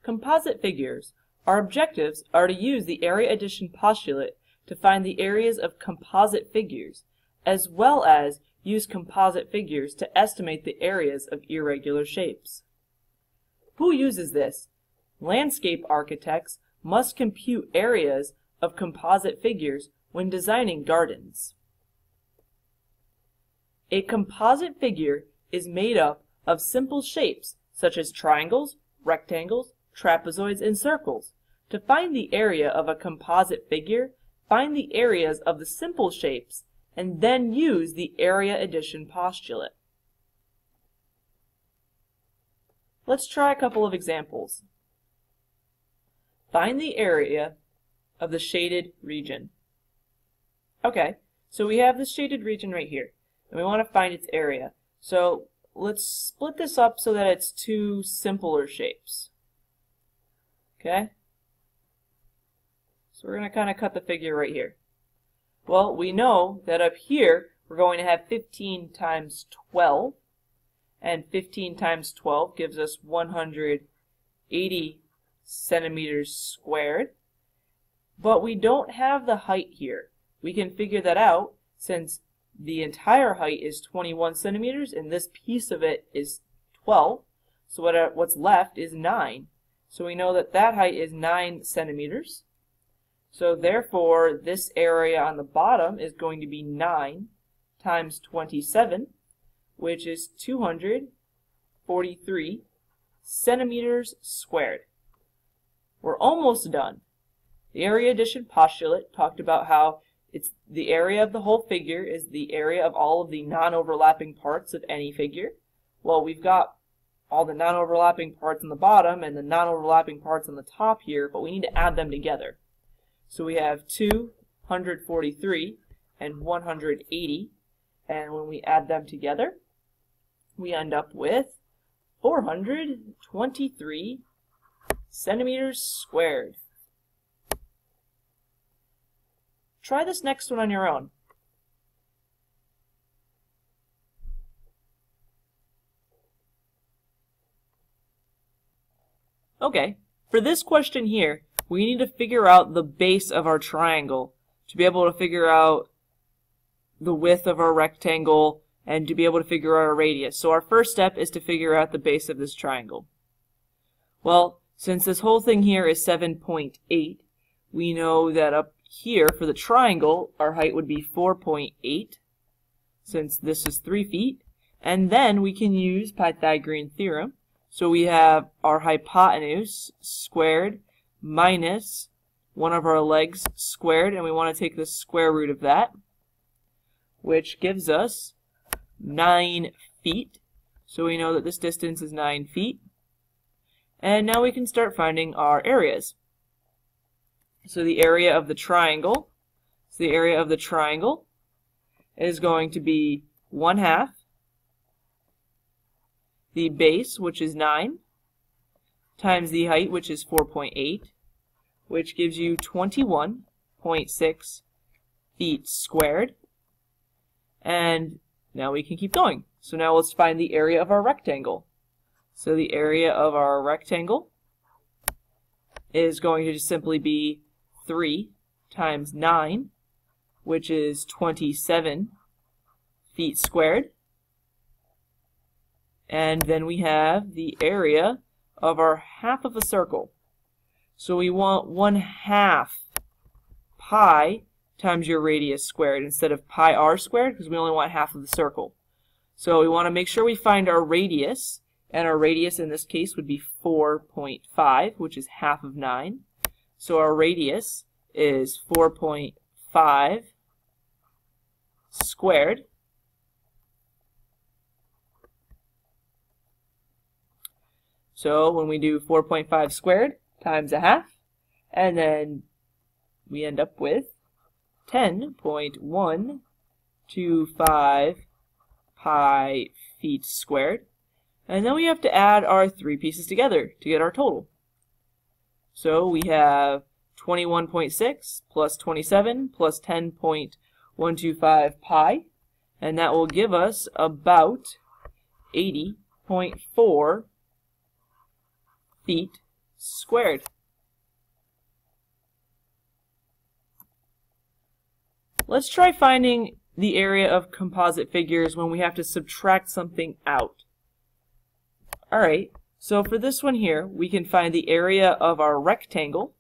Composite figures. Our objectives are to use the area addition postulate to find the areas of composite figures, as well as use composite figures to estimate the areas of irregular shapes. Who uses this? Landscape architects must compute areas of composite figures when designing gardens. A composite figure is made up of simple shapes such as triangles, rectangles, trapezoids, and circles. To find the area of a composite figure, find the areas of the simple shapes and then use the area addition postulate. Let's try a couple of examples. Find the area of the shaded region. Okay, so we have this shaded region right here, and we want to find its area. So let's split this up so that it's two simpler shapes. Okay? So we're going to kind of cut the figure right here. Well, we know that up here we're going to have 15 times 12, and 15 times 12 gives us 180 centimeters squared. But we don't have the height here. We can figure that out since the entire height is 21 centimeters and this piece of it is 12. So what's left is 9. So we know that that height is 9 centimeters. So therefore, this area on the bottom is going to be 9 times 27, which is 243 centimeters squared. We're almost done. The area addition postulate talked about how it's the area of the whole figure is the area of all of the non-overlapping parts of any figure. Well, we've got all the non-overlapping parts on the bottom and the non-overlapping parts on the top here, but we need to add them together. So we have 243 and 180, and when we add them together, we end up with 423 centimeters squared. Try this next one on your own. Okay, for this question here, we need to figure out the base of our triangle to be able to figure out the width of our rectangle and to be able to figure out our radius. So our first step is to figure out the base of this triangle. Well, since this whole thing here is 7.8, we know that up here for the triangle, our height would be 4.8, since this is 3 feet. And then we can use Pythagorean theorem. So we have our hypotenuse squared minus one of our legs squared, and we want to take the square root of that, which gives us 9 feet. So we know that this distance is 9 feet. And now we can start finding our areas. So the area of the triangle, is going to be 1/2 the base, which is 9, times the height, which is 4.8, which gives you 21.6 feet squared. And now we can keep going. So now let's find the area of our rectangle. So the area of our rectangle is going to just simply be 3 times 9, which is 27 feet squared. And then we have the area of our half of a circle. So we want 1/2 pi times your radius squared instead of pi r squared, because we only want half of the circle. So we want to make sure we find our radius, and our radius in this case would be 4.5, which is half of 9. So our radius is 4.5 squared. So when we do 4.5 squared times 1/2, and then we end up with 10.125 pi feet squared. And then we have to add our 3 pieces together to get our total. So we have 21.6 plus 27 plus 10.125 pi, and that will give us about 80.4 feet squared. Let's try finding the area of composite figures when we have to subtract something out. Alright, so for this one here, we can find the area of our rectangle.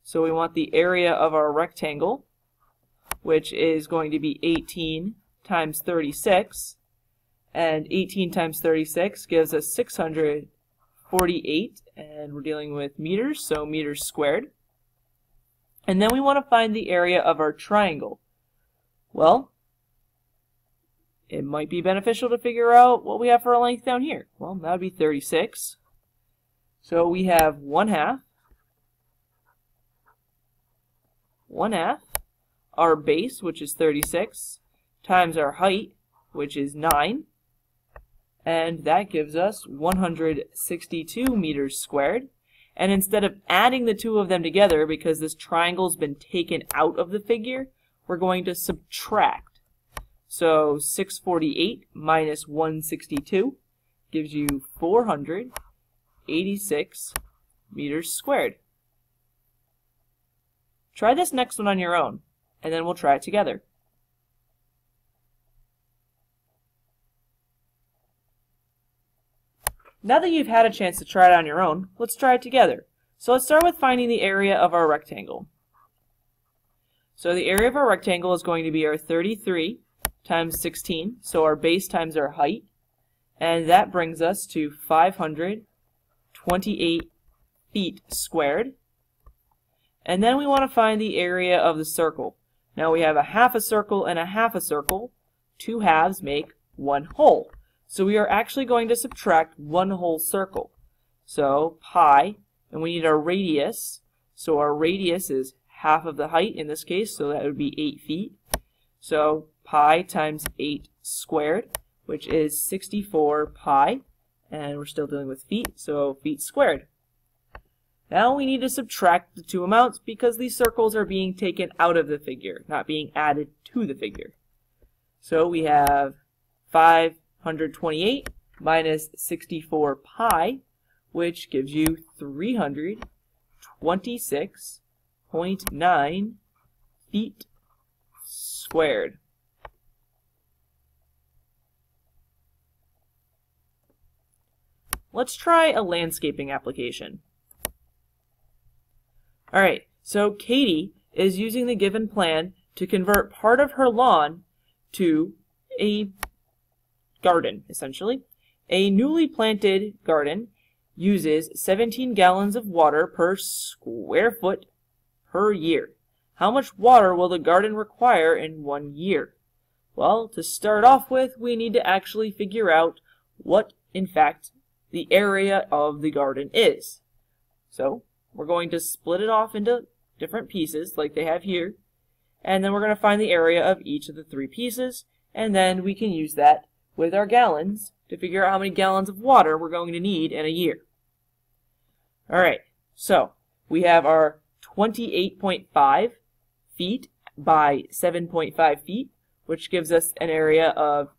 So we want the area of our rectangle, which is going to be 18 times 36. And 18 times 36 gives us 648, and we're dealing with meters, so meters squared. And then we want to find the area of our triangle. Well, it might be beneficial to figure out what we have for a length down here. Well, that would be 36. So we have 1/2, our base, which is 36, times our height, which is 9, and that gives us 162 meters squared. And instead of adding the two of them together, because this triangle's been taken out of the figure, we're going to subtract. So 648 minus 162 gives you 486 meters squared. Try this next one on your own, and then we'll try it together. Now that you've had a chance to try it on your own, let's try it together. So let's start with finding the area of our rectangle. So the area of our rectangle is going to be our 33 times 16, so our base times our height, and that brings us to 528 feet squared. And then we want to find the area of the circle. Now we have a half a circle and a half a circle. 2 halves make 1 whole. So we are actually going to subtract 1 whole circle. So pi, and we need our radius. So our radius is half of the height in this case, so that would be 8 feet. So pi times 8 squared, which is 64 pi, and we're still dealing with feet, so feet squared. Now we need to subtract the two amounts because these circles are being taken out of the figure, not being added to the figure. So we have 528 minus 64 pi, which gives you 326.9 feet squared. Let's try a landscaping application. Alright, so Katie is using the given plan to convert part of her lawn to a garden, essentially. A newly planted garden uses 17 gallons of water per square foot per year. How much water will the garden require in 1 year? Well, to start off with, we need to actually figure out what, in fact, the area of the garden is. So, we're going to split it off into different pieces, like they have here, and then we're going to find the area of each of the 3 pieces, and then we can use that with our gallons to figure out how many gallons of water we're going to need in a year. Alright, so we have our 28.5 feet by 7.5 feet, which gives us an area of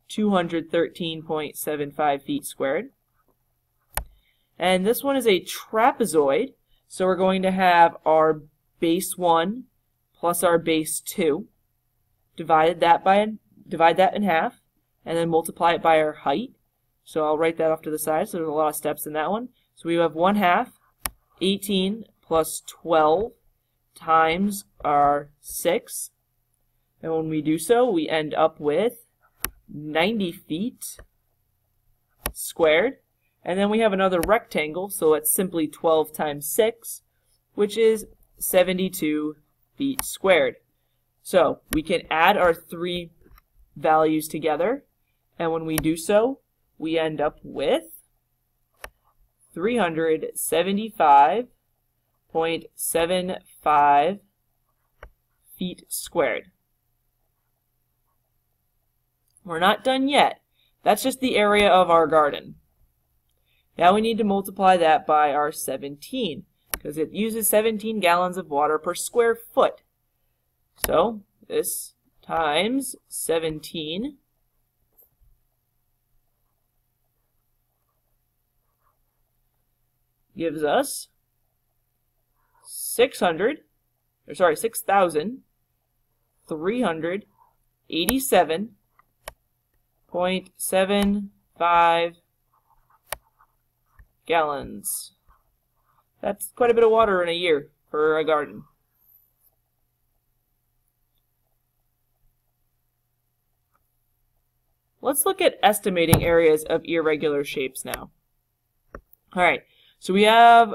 213.75 feet squared. And this one is a trapezoid, so we're going to have our base 1 plus our base 2. Divide that in half, and then multiply it by our height. So I'll write that off to the side, so there's a lot of steps in that one. So we have 1/2, 18 plus 12 times our 6. And when we do so, we end up with 90 feet squared. And then we have another rectangle, so it's simply 12 times 6, which is 72 feet squared. So we can add our 3 values together, and when we do so, we end up with 375.75 feet squared. We're not done yet. That's just the area of our garden. Now we need to multiply that by our 17, because it uses 17 gallons of water per square foot. So this times 17 gives us 6,387.75 gallons. That's quite a bit of water in a year for a garden. Let's look at estimating areas of irregular shapes now. Alright, so we have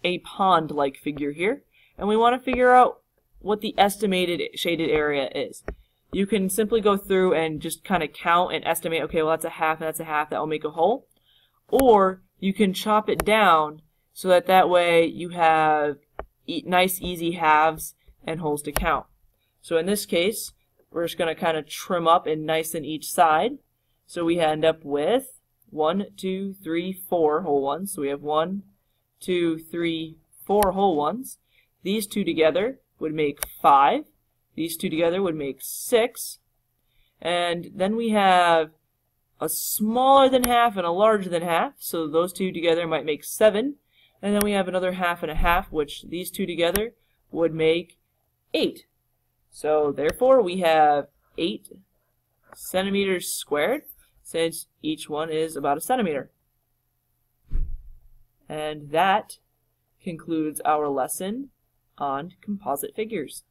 a pond-like figure here, and we want to figure out what the estimated shaded area is. You can simply go through and just kind of count and estimate, okay, well that's a half and that's a half, that will make a whole. Or you can chop it down so that way you have nice easy halves and wholes to count. So in this case, we're just going to kind of trim up and nice-en each side. So we end up with 1, 2, 3, 4 whole ones. So we have 1, 2, 3, 4 whole ones. These two together would make 5. These two together would make 6. And then we have a smaller than half and a larger than half. So those two together might make 7. And then we have another half and a half, which these two together would make 8. So therefore we have 8 centimeters squared, since each one is about a centimeter. And that concludes our lesson on composite figures.